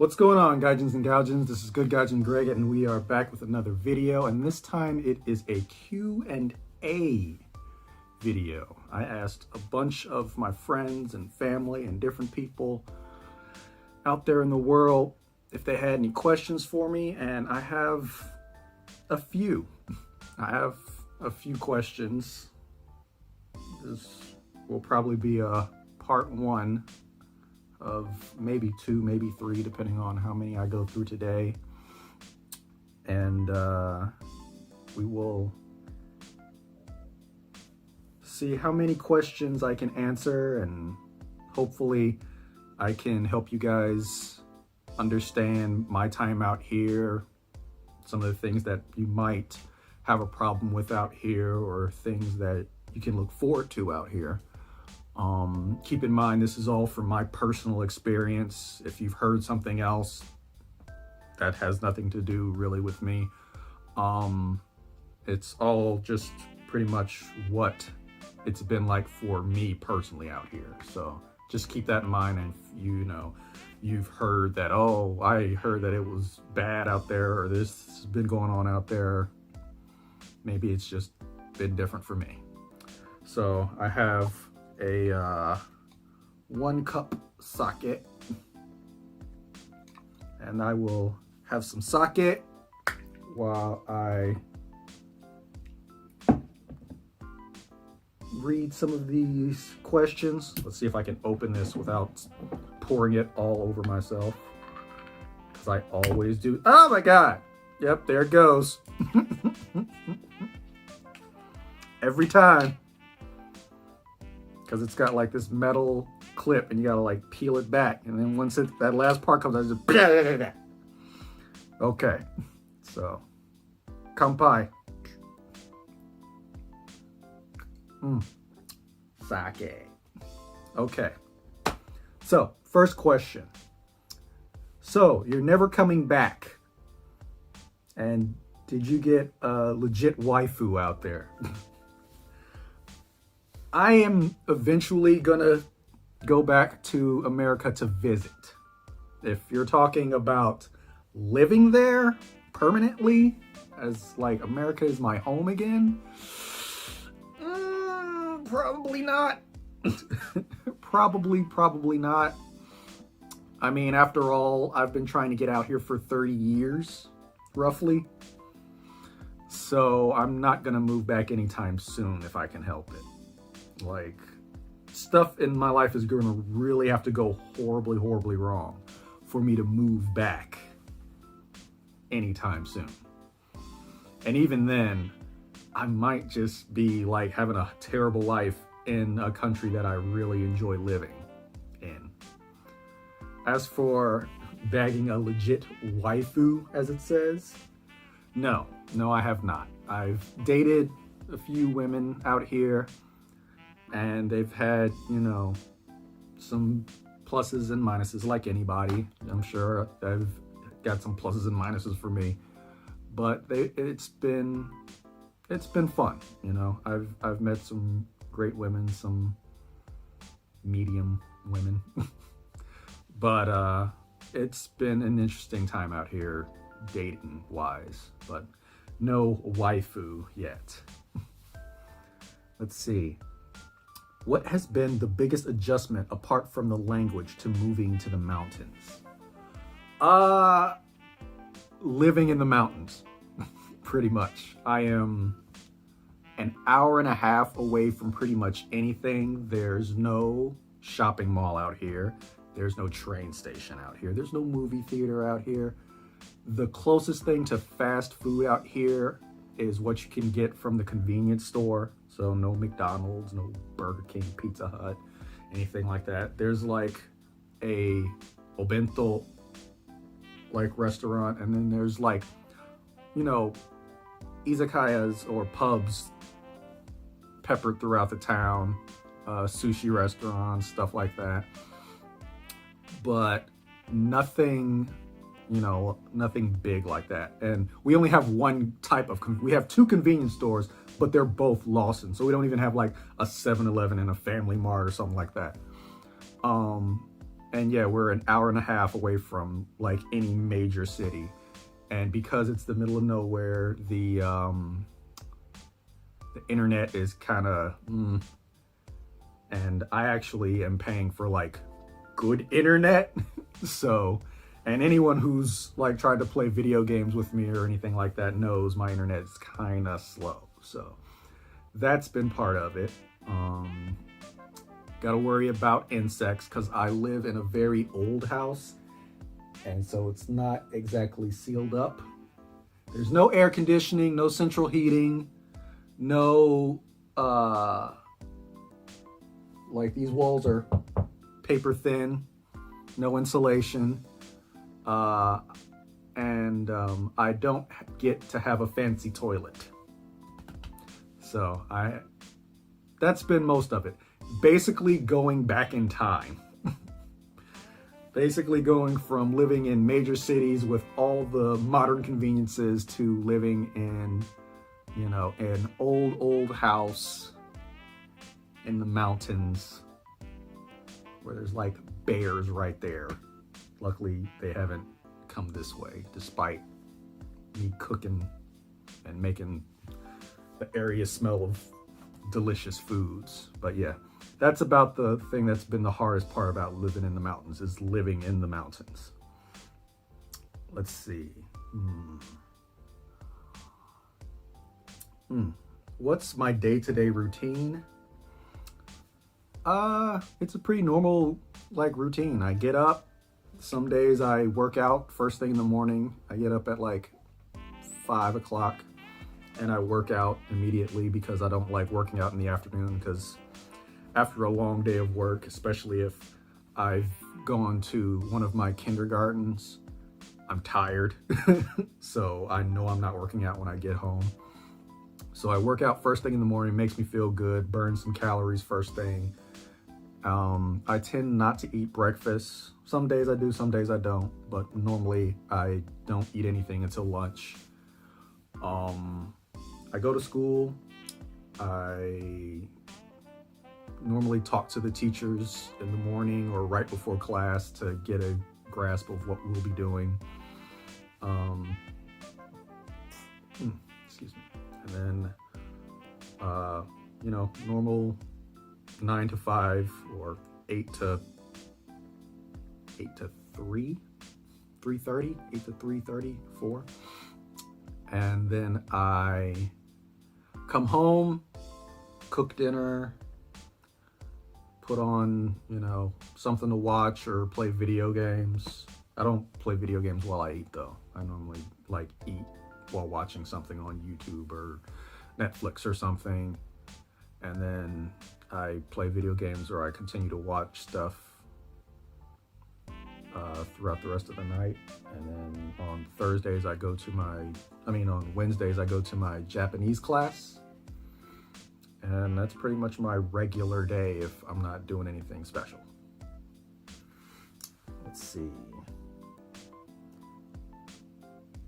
What's going on, Gaijins and Gaijins? This is Good Gaijin Greg, and we are back with another video, and this time it is a Q&A video. I asked a bunch of my friends and family and different people out there in the world if they had any questions for me, and I have a few. I have a few questions. This will probably be a part one of maybe two, maybe three, depending on how many I go through today. And we will see how many questions I can answer, and hopefully I can help you guys understand my time out here, some of the things that you might have a problem with out here, or things that you can look forward to out here. Keep in mind, this is all from my personal experience. If you've heard something else, that has nothing to do really with me. It's all just pretty much what it's been like for me personally out here. So just keep that in mind. And if you've heard that, oh, I heard that it was bad out there, or this has been going on out there, maybe it's just been different for me. So I have a 1 cup sake, and I will have some sake while I read some of these questions. Let's see if I can open this without pouring it all over myself, because I always do. Oh my god, yep, there it goes. Every time, because it's got like this metal clip and you gotta like peel it back, and then once that last part comes out, I just okay. So kanpai. Sake. Okay, so first question. So you're never coming back, and did you get a legit waifu out there? I am eventually gonna go back to America to visit. If you're talking about living there permanently, as like America is my home again, probably not. Probably not. I mean, after all, I've been trying to get out here for 30 years, roughly. So I'm not gonna move back anytime soon if I can help it. Like, stuff in my life is going to really have to go horribly wrong for me to move back anytime soon. And even then, I might just be like having a terrible life in a country that I really enjoy living in. As for bagging a legit waifu, as it says, no, I have not. I've dated a few women out here, and they've had, some pluses and minuses like anybody. I'm sure they've got some pluses and minuses for me, but it's been fun. I've met some great women, some medium women, but it's been an interesting time out here dating wise, but no waifu yet. Let's see. What has been the biggest adjustment apart from the language to moving to the mountains? Living in the mountains, pretty much. I am an hour and a half away from pretty much anything. There's no shopping mall out here. There's no train station out here. There's no movie theater out here. The closest thing to fast food out here is what you can get from the convenience store. So no McDonald's, no Burger King, Pizza Hut, anything like that. There's like a obento like restaurant, and then there's like, izakayas or pubs peppered throughout the town, sushi restaurants, stuff like that. But nothing big like that. And we only have one type of, we have 2 convenience stores, but they're both Lawson. So we don't even have like a 7-Eleven and a Family Mart or something like that. And yeah, we're an hour and a half away from like any major city. And because it's the middle of nowhere, the internet is kind of, and I actually am paying for like good internet. So, and anyone who's like tried to play video games with me or anything like that knows my internet is kind of slow. So that's been part of it. Got to worry about insects because I live in a very old house, and so it's not exactly sealed up. There's no air conditioning, no central heating, no like these walls are paper thin, no insulation, and I don't get to have a fancy toilet. So that's been most of it. Basically going back in time. Basically going from living in major cities with all the modern conveniences to living in, an old house in the mountains where there's like bears right there. Luckily, they haven't come this way, despite me cooking and making the area smell of delicious foods. But yeah, that's about the thing that's been the hardest part about living in the mountains, is living in the mountains. Let's see. What's my day-to-day routine? It's a pretty normal like routine. I get up. Some days I work out first thing in the morning. I get up at like 5 o'clock and I work out immediately because I don't like working out in the afternoon, because after a long day of work, especially if I've gone to one of my kindergartens, I'm tired. So I know I'm not working out when I get home. So I work out first thing in the morning, makes me feel good, burn some calories first thing. I tend not to eat breakfast. Some days I do, some days I don't, but normally I don't eat anything until lunch. I go to school. I normally talk to the teachers in the morning or right before class to get a grasp of what we'll be doing. Excuse me. And then, normal 9 to 5 or 8 to 3, 3:30, 8 to 3:30, 4. And then I come home, cook dinner, put on, something to watch or play video games. I don't play video games while I eat though. I normally eat while watching something on YouTube or Netflix or something. And then I play video games or I continue to watch stuff throughout the rest of the night. And then on Wednesdays I go to my Japanese class. And that's pretty much my regular day if I'm not doing anything special. Let's see.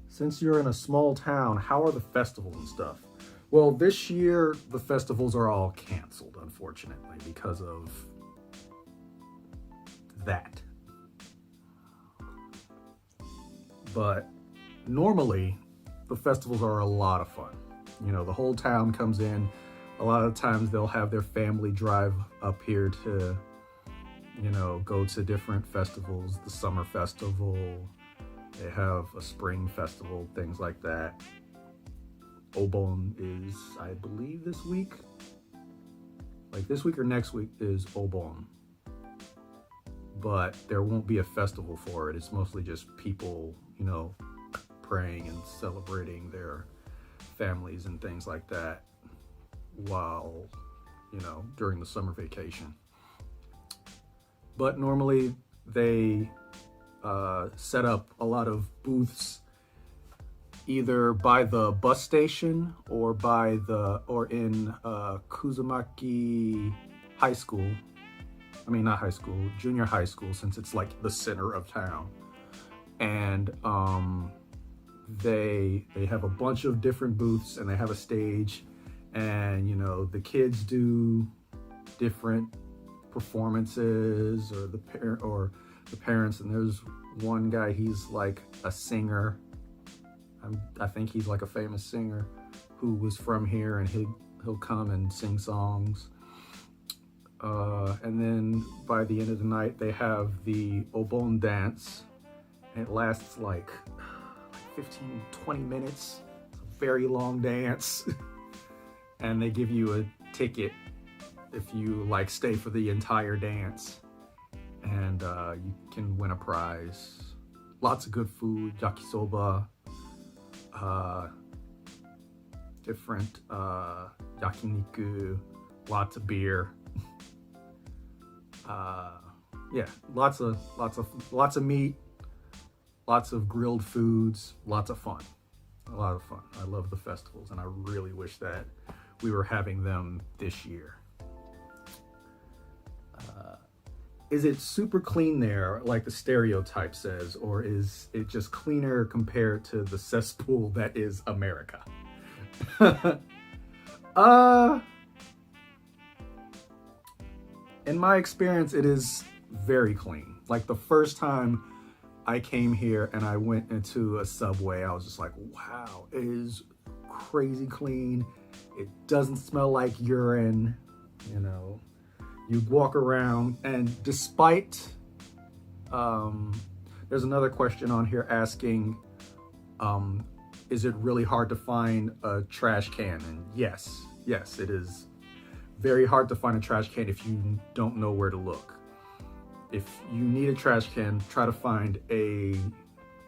Since you're in a small town, how are the festivals and stuff? Well, this year the festivals are all canceled, unfortunately, because of that. But normally the festivals are a lot of fun. The whole town comes in. A lot of times they'll have their family drive up here to, go to different festivals, the summer festival, they have a spring festival, things like that. Obon is, I believe, this week. Like this week or next week is Obon. But there won't be a festival for it. It's mostly just people, praying and celebrating their families and things like that while, during the summer vacation. But normally they set up a lot of booths either by the bus station or in Kuzumaki High School. Not high school, junior high school, since it's like the center of town. And they have a bunch of different booths and they have a stage, and the kids do different performances, or the parents. And there's one guy, he's like a singer. I think he's like a famous singer who was from here, and he'll come and sing songs. And then by the end of the night, they have the Obon dance. And it lasts like 15, 20 minutes. It's a very long dance. And they give you a ticket if you like stay for the entire dance. And you can win a prize. Lots of good food, yakisoba, different yakiniku, lots of beer. Yeah, lots of meat, lots of grilled foods, lots of fun. A lot of fun. I love the festivals, and I really wish that we were having them this year. Is it super clean there, like the stereotype says, or is it just cleaner compared to the cesspool that is America? In my experience, it is very clean. Like the first time I came here and I went into a subway, I was just like, wow, it is crazy clean. It doesn't smell like urine, you know. You walk around, and despite, there's another question on here asking, is it really hard to find a trash can? And yes, it is very hard to find a trash can if you don't know where to look. If you need a trash can, try to find a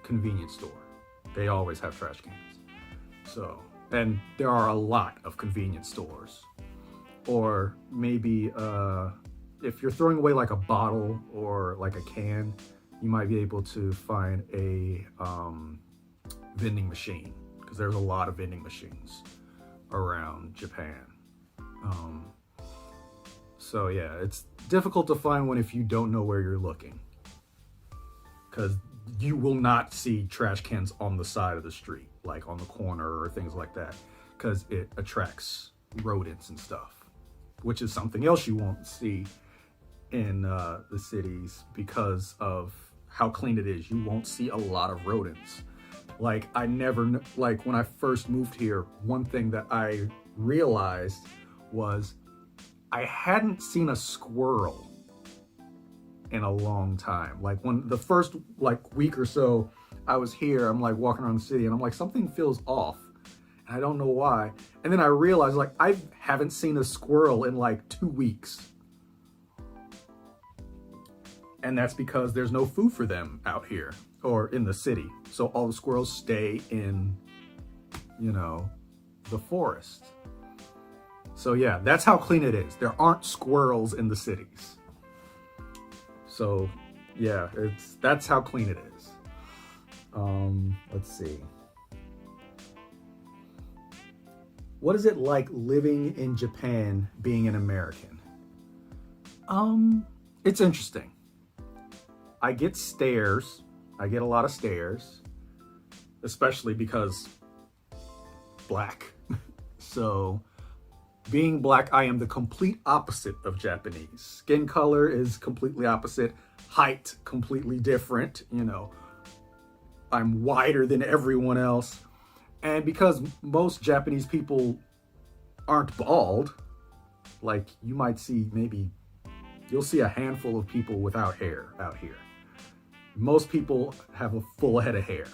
convenience store. They always have trash cans. So, and there are a lot of convenience stores. Or maybe if you're throwing away like a bottle or like a can, you might be able to find a vending machine, because there's a lot of vending machines around Japan. So yeah, it's difficult to find one if you don't know where you're looking, because you will not see trash cans on the side of the street, like on the corner or things like that, because it attracts rodents and stuff, which is something else you won't see in the cities because of how clean it is. You won't see a lot of rodents. Like like when I first moved here, one thing that I realized was I hadn't seen a squirrel in a long time. Like when the first like week or so I was here, I'm like walking around the city and I'm like, something feels off. I don't know why. And then I realized, like, I haven't seen a squirrel in like 2 weeks. And that's because there's no food for them out here or in the city. So all the squirrels stay in, you know, the forest. So yeah, that's how clean it is. There aren't squirrels in the cities. So yeah, that's how clean it is. Let's see. What is it like living in Japan, being an American? It's interesting. I get stares. I get a lot of stares, especially because black. So being black, I am the complete opposite of Japanese. Skin color is completely opposite. Height, completely different. You know, I'm wider than everyone else. And because most Japanese people aren't bald, like you might see you'll see a handful of people without hair out here. Most people have a full head of hair.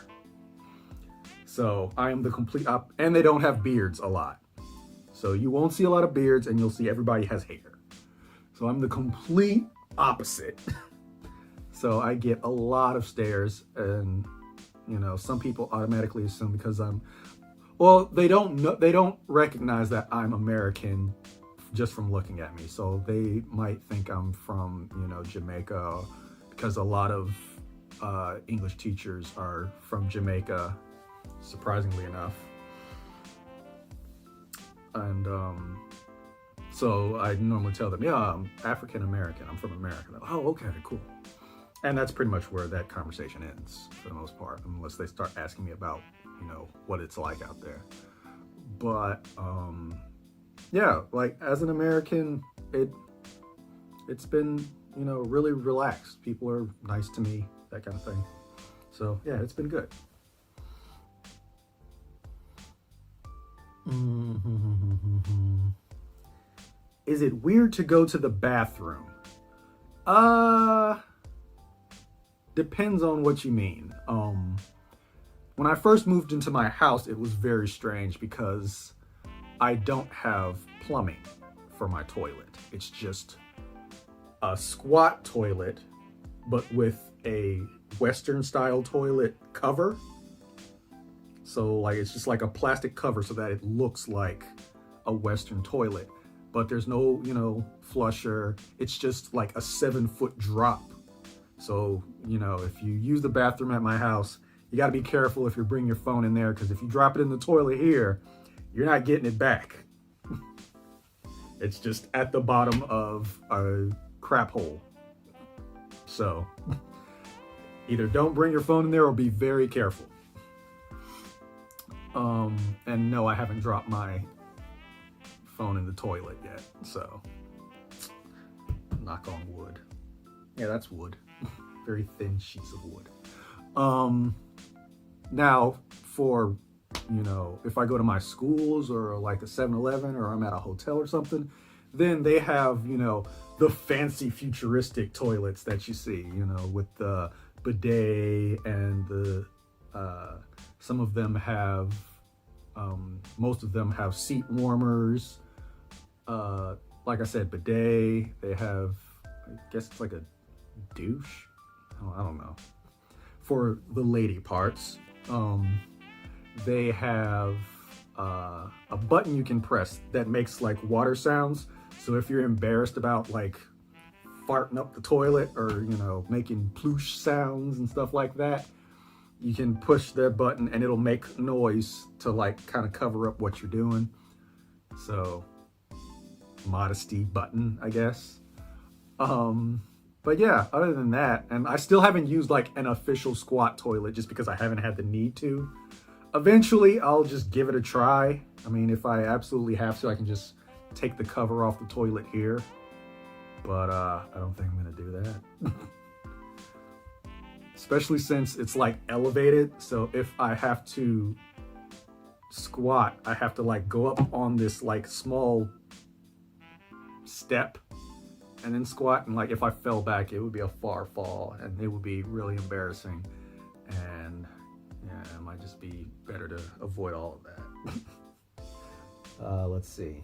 So I am the complete and they don't have beards a lot. So you won't see a lot of beards, and you'll see everybody has hair. So I'm the complete opposite. So I get a lot of stares, and you know, some people automatically assume because they don't recognize that I'm American just from looking at me. So they might think I'm from, you know, Jamaica, because a lot of English teachers are from Jamaica, surprisingly enough. And so I normally tell them, yeah, I'm African American, I'm from America. Like, oh, okay, cool. And that's pretty much where that conversation ends for the most part, unless they start asking me about, you know, what it's like out there. But yeah, like as an American, it's been really relaxed. People are nice to me, that kind of thing. So yeah, it's been good. Is it weird to go to the bathroom? Depends on what you mean. When I first moved into my house, it was very strange because I don't have plumbing for my toilet. It's just a squat toilet, but with a Western style toilet cover. So like it's just like a plastic cover so that it looks like a Western toilet. But there's no, flusher. It's just like a 7-foot drop. So, if you use the bathroom at my house, you got to be careful if you bring your phone in there, because if you drop it in the toilet here, you're not getting it back. It's just at the bottom of a crap hole. So either don't bring your phone in there or be very careful. And no, I haven't dropped my phone in the toilet yet, so knock on wood. Yeah, that's wood. Very thin sheets of wood. Now for, if I go to my schools or like a 7-Eleven or I'm at a hotel or something, then they have, the fancy futuristic toilets that you see, with the bidet and the, some of them have, most of them have seat warmers. Like I said, bidet. They have, I guess it's like a douche. I don't know. For the lady parts, they have a button you can press that makes like water sounds. So if you're embarrassed about like farting up the toilet or, making ploosh sounds and stuff like that, you can push that button and it'll make noise to like kind of cover up what you're doing. So modesty button, I guess. But yeah, other than that, and I still haven't used like an official squat toilet just because I haven't had the need to. Eventually, I'll just give it a try. I mean, if I absolutely have to, I can just take the cover off the toilet here. But I don't think I'm gonna do that. Especially since it's like elevated. So if I have to squat, I have to like go up on this like small step and then squat, and like if I fell back, it would be a far fall and it would be really embarrassing, and yeah, it might just be better to avoid all of that. Let's see.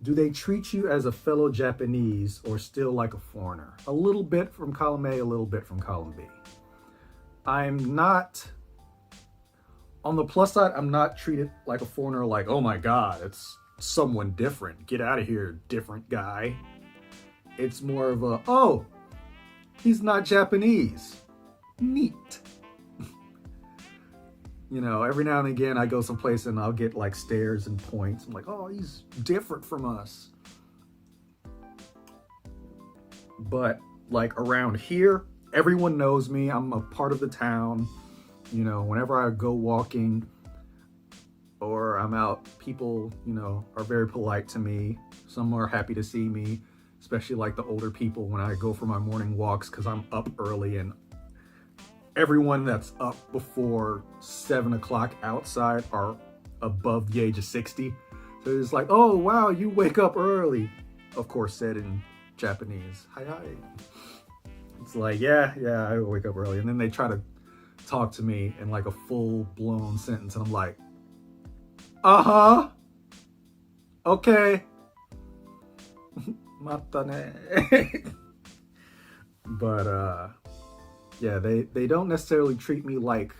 Do they treat you as a fellow Japanese or still like a foreigner? A little bit from column A, a little bit from column B. I'm not, on the plus side, I'm not treated like a foreigner, like, oh my God, it's someone different. Get out of here, different guy. It's more of a, oh, he's not Japanese. Neat. Every now and again I go someplace and I'll get like stares and points. I'm like, oh, he's different from us. But like around here, everyone knows me. I'm a part of the town. Whenever I go walking or I'm out, people, are very polite to me. Some are happy to see me, especially like the older people when I go for my morning walks, because I'm up early, and everyone that's up before 7 o'clock outside are above the age of 60. So it's like, oh, wow, you wake up early. Of course, said in Japanese. Hi, hi. It's like, yeah, I wake up early. And then they try to talk to me in like a full-blown sentence. And I'm like, uh-huh. Okay. Matane. But, yeah, they don't necessarily treat me like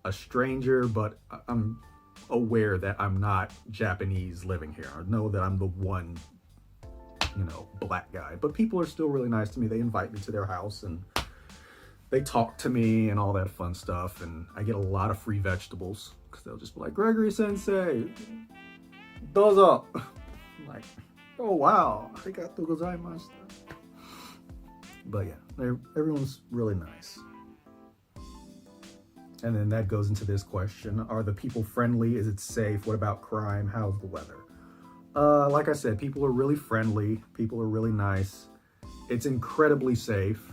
a stranger, but I'm aware that I'm not Japanese living here. I know that I'm the one, black guy. But people are still really nice to me. They invite me to their house and they talk to me and all that fun stuff. And I get a lot of free vegetables because they'll just be like, Gregory Sensei, dozo. I'm like, oh wow, arigatou gozaimashita. But yeah, everyone's really nice. And then that goes into this question. Are the people friendly? Is it safe? What about crime? How's the weather? Like I said, people are really friendly. People are really nice. It's incredibly safe.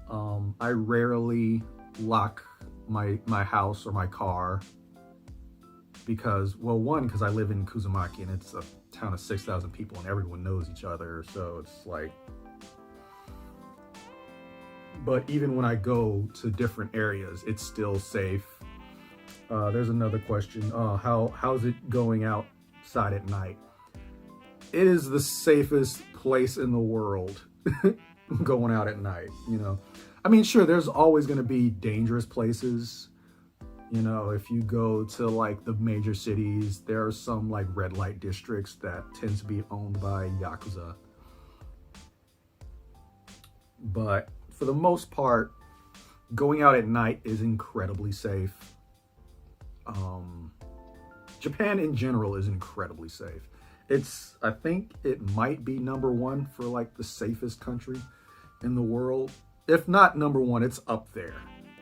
I rarely lock my house or my car because, well, one, because I live in Kuzumaki and it's a town of 6,000 people and everyone knows each other. So it's like, but even when I go to different areas, it's still safe. There's another question. How's it going outside at night? It is the safest place in the world going out at night, you know. I mean, sure, there's always going to be dangerous places. You know, if you go to like the major cities, there are some like red light districts that tend to be owned by Yakuza. But for the most part, going out at night is incredibly safe. Japan in general is incredibly safe. I think it might be number one for like the safest country in the world. If not number one, it's up there.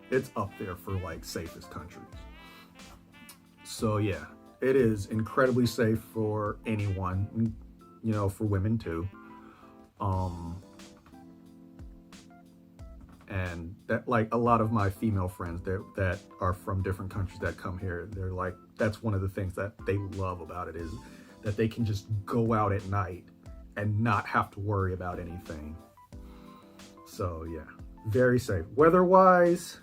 It's up there for like safest countries. So yeah, it is incredibly safe for anyone, you know, for women too. And that, like, a lot of my female friends that are from different countries that come here, they're like, that's one of the things that they love about it, is that they can just go out at night and not have to worry about anything. So yeah, very safe. Weather-wise,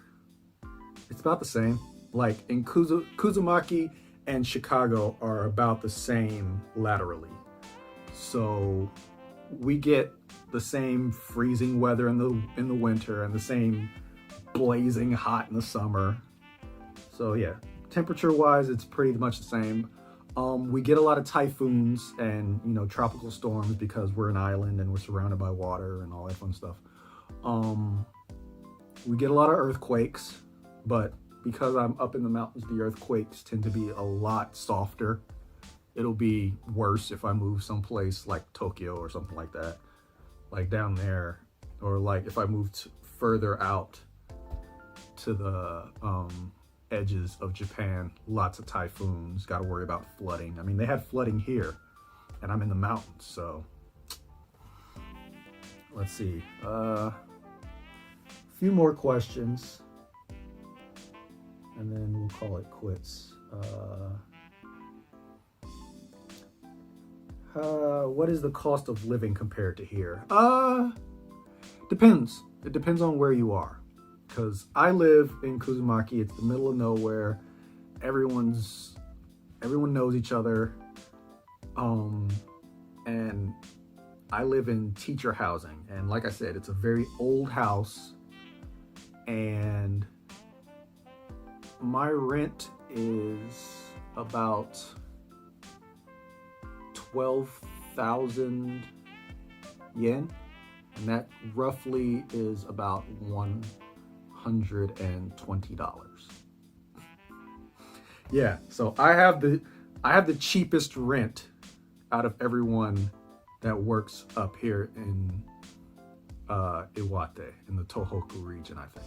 it's about the same. Like in Kuzumaki and Chicago are about the same laterally. So we get the same freezing weather in the winter and the same blazing hot in the summer. So yeah, temperature-wise, it's pretty much the same. We get a lot of typhoons and, you know, tropical storms because we're an island and we're surrounded by water and all that fun stuff. We get a lot of earthquakes, but because I'm up in the mountains, the earthquakes tend to be a lot softer. It'll be worse if I move someplace like Tokyo or something like that, like down there, or like if I moved further out to the edges of Japan, lots of typhoons, got to worry about flooding. I mean, they had flooding here and I'm in the mountains, so let's see. A few more questions and then we'll call it quits. What is the cost of living compared to here? Depends. It depends on where you are. Because I live in Kuzumaki, it's the middle of nowhere. Everyone knows each other. And I live in teacher housing. And like I said, it's a very old house. And my rent is about 12,000 yen, and that roughly is about $120. Yeah, so I have the cheapest rent out of everyone that works up here in Iwate, in the Tohoku region, I think.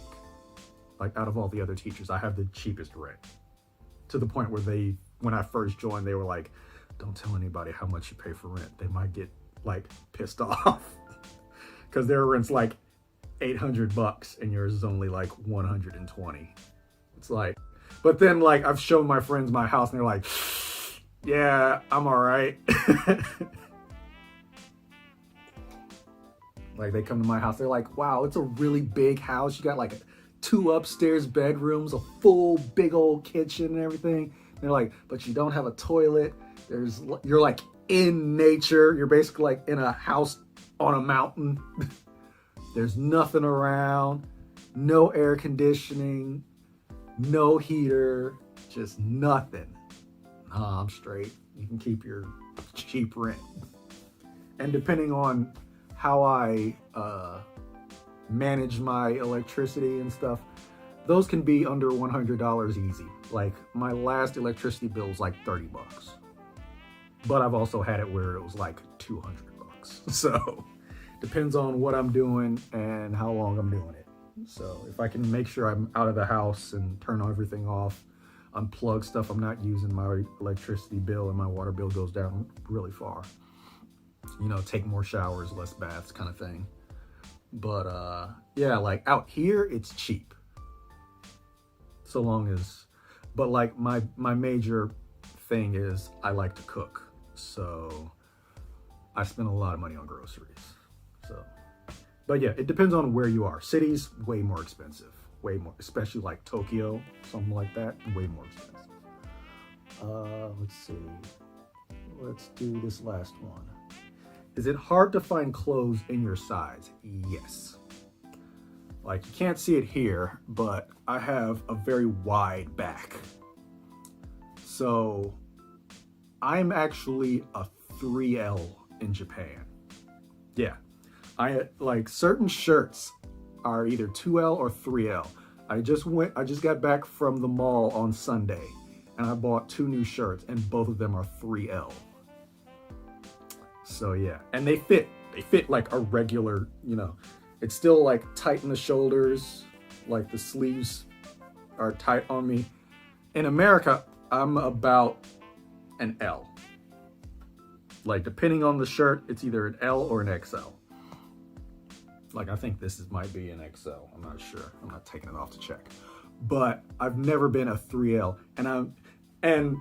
Like, out of all the other teachers, I have the cheapest rent. To the point where when I first joined, they were like, don't tell anybody how much you pay for rent. They might get like pissed off because their rent's like $800 and yours is only like 120. It's like, but then like I've shown my friends my house and they're like, yeah, I'm all right. Like they come to my house, they're like, wow, it's a really big house. You got like 2 upstairs bedrooms, a full big old kitchen and everything. And they're like, but you don't have a toilet. You're like in nature. You're basically like in a house on a mountain. There's nothing around, no air conditioning, no heater, just nothing. Nah, I'm straight. You can keep your cheap rent. And depending on how I manage my electricity and stuff, those can be under $100 easy. Like my last electricity bill was like $30. But I've also had it where it was like $200. So depends on what I'm doing and how long I'm doing it. So if I can make sure I'm out of the house and turn everything off, unplug stuff I'm not using, my electricity bill and my water bill goes down really far. You know, take more showers, less baths kind of thing. But yeah, like out here it's cheap. So long as, but like my major thing is I like to cook. So I spend a lot of money on groceries. So, but yeah, it depends on where you are. Cities, way more expensive. Way more, especially like Tokyo, something like that, way more expensive. Let's see. Let's do this last one. Is it hard to find clothes in your size? Yes. Like you can't see it here, but I have a very wide back. So I'm actually a 3L in Japan. Yeah. I like certain shirts are either 2L or 3L. I just got back from the mall on Sunday and I bought 2 new shirts and both of them are 3L. So yeah, and they fit like a regular, you know, it's still like tight in the shoulders, like the sleeves are tight on me. In America, I'm about an L. Like depending on the shirt, it's either an L or an XL. Like I think might be an XL. I'm not sure. I'm not taking it off to check. But I've never been a 3L, and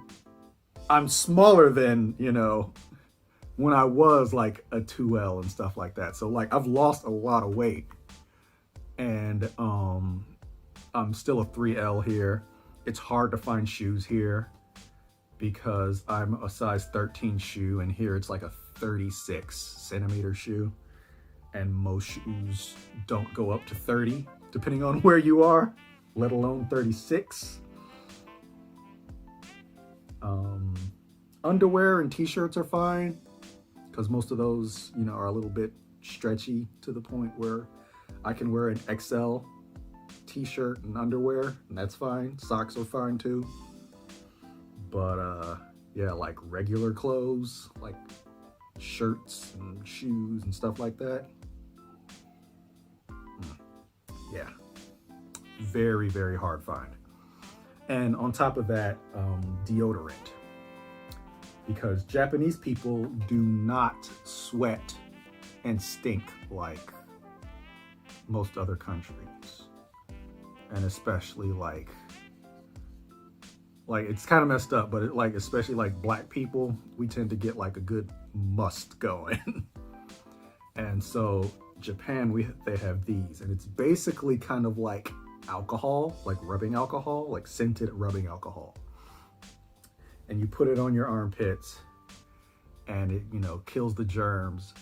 I'm smaller than, you know, when I was like a 2L and stuff like that. So like I've lost a lot of weight, and I'm still a 3L here. It's hard to find shoes here because I'm a size 13 shoe, and here it's like a 36 centimeter shoe. And most shoes don't go up to 30, depending on where you are, let alone 36. Underwear and t-shirts are fine, because most of those, you know, are a little bit stretchy to the point where I can wear an XL t-shirt and underwear, and that's fine. Socks are fine too. But yeah, like regular clothes, like shirts and shoes and stuff like that. Yeah, very, very hard find. And on top of that, deodorant. Because Japanese people do not sweat and stink like most other countries. And especially like it's kind of messed up, but like especially like black people, we tend to get like a good must going. And so Japan, they have these, and it's basically kind of like alcohol, like rubbing alcohol, like scented rubbing alcohol. And you put it on your armpits and it, you know, kills the germs,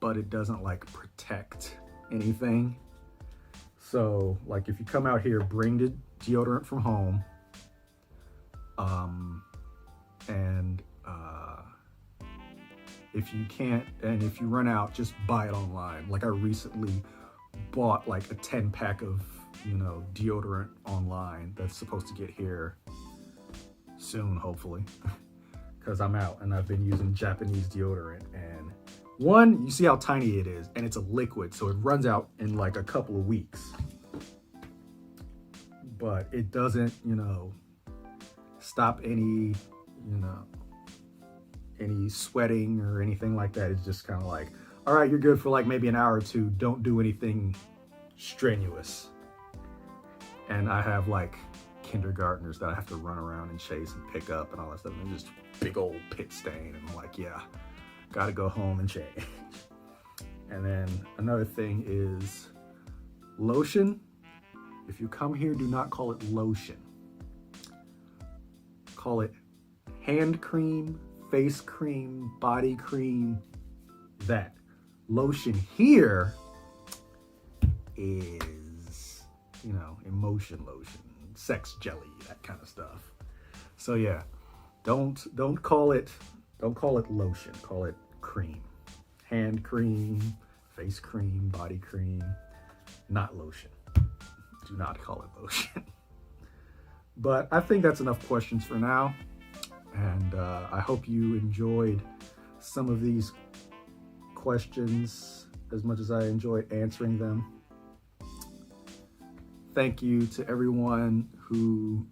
but it doesn't like protect anything. So like if you come out here, bring the deodorant from home. And if you can't, and if you run out, just buy it online. Like I recently bought like a 10-pack of, you know, deodorant online that's supposed to get here soon, hopefully, because I'm out and I've been using Japanese deodorant. And one, you see how tiny it is, and it's a liquid, so it runs out in like a couple of weeks. But it doesn't, you know, stop any, you know, any sweating or anything like that. It's just kind of like, all right, you're good for like maybe an hour or two. Don't do anything strenuous. And I have like kindergartners that I have to run around and chase and pick up and all that stuff. And just big old pit stain. And I'm like, yeah, gotta go home and change. And then another thing is lotion. If you come here, do not call it lotion. Call it hand cream, face cream, body cream, that. Lotion here is, you know, emotion lotion, sex jelly, that kind of stuff. So yeah, don't call it lotion, call it cream. Hand cream, face cream, body cream, not lotion. Do not call it lotion. But I think that's enough questions for now. And I hope you enjoyed some of these questions as much as I enjoyed answering them. Thank you to everyone who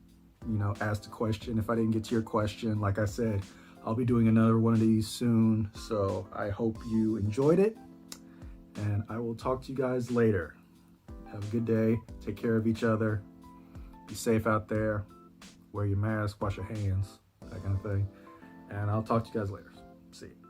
asked a question. If I didn't get to your question, like I said, I'll be doing another one of these soon. So I hope you enjoyed it, and I will talk to you guys later. Have a good day. Take care of each other. Be safe out there. Wear your mask, wash your hands, that kind of thing. And I'll talk to you guys later. See you.